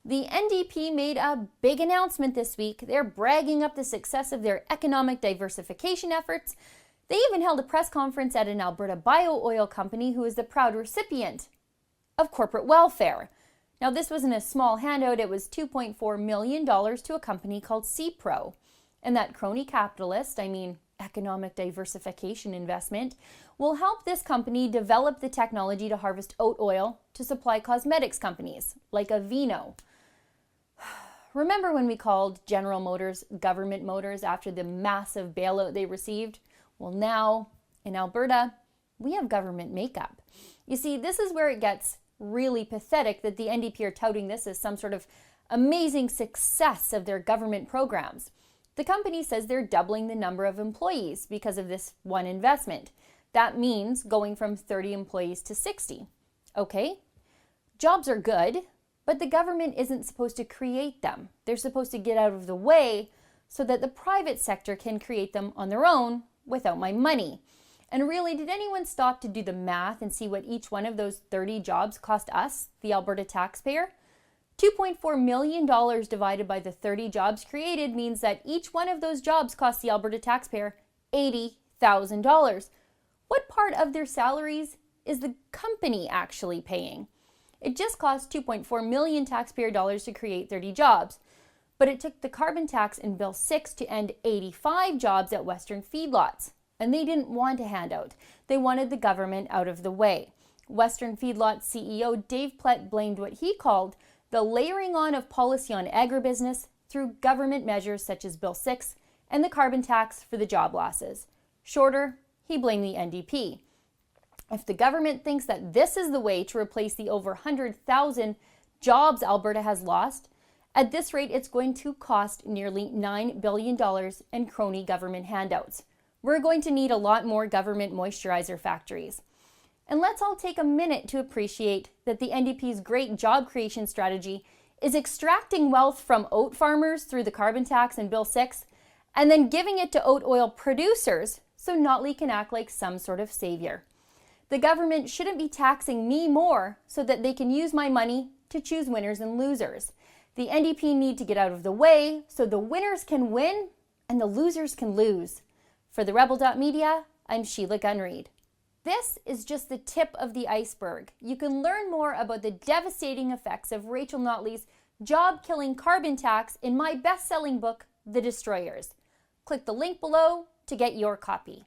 The NDP made a big announcement this week. They're bragging up the success of their economic diversification efforts. They even held a press conference at an Alberta bio-oil company who is the proud recipient of corporate welfare. Now, this wasn't a small handout. It was $2.4 million to a company called CPro. And that crony capitalist, economic diversification investment, will help this company develop the technology to harvest oat oil to supply cosmetics companies like Aveeno. Remember when we called General Motors government motors after the massive bailout they received? Well, now in Alberta, we have government makeup. You see, this is where it gets really pathetic that the NDP are touting this as some sort of amazing success of their government programs. The company says they're doubling the number of employees because of this one investment. That means going from 30 employees to 60. Okay, jobs are good, but the government isn't supposed to create them. They're supposed to get out of the way so that the private sector can create them on their own without my money. And really, did anyone stop to do the math and see what each one of those 30 jobs cost us, the Alberta taxpayer? $2.4 million divided by the 30 jobs created means that each one of those jobs cost the Alberta taxpayer $80,000. What part of their salaries is the company actually paying? It just cost $2.4 million taxpayer dollars to create 30 jobs, but it took the carbon tax in Bill 6 to end 85 jobs at Western feedlots. And they didn't want a handout. They wanted the government out of the way. Western Feedlot CEO Dave Plett blamed what he called the layering on of policy on agribusiness through government measures such as Bill 6 and the carbon tax for the job losses. Shorter, he blamed the NDP. If the government thinks that this is the way to replace the over 100,000 jobs Alberta has lost, at this rate it's going to cost nearly $9 billion in crony government handouts. We're going to need a lot more government moisturizer factories. And let's all take a minute to appreciate that the NDP's great job creation strategy is extracting wealth from oat farmers through the carbon tax and Bill 6, and then giving it to oat oil producers so Notley can act like some sort of savior. The government shouldn't be taxing me more so that they can use my money to choose winners and losers. The NDP need to get out of the way so the winners can win and the losers can lose. For the Rebel.media, I'm Sheila Gunn Reid. This is just the tip of the iceberg. You can learn more about the devastating effects of Rachel Notley's job-killing carbon tax in my best-selling book, The Destroyers. Click the link below to get your copy.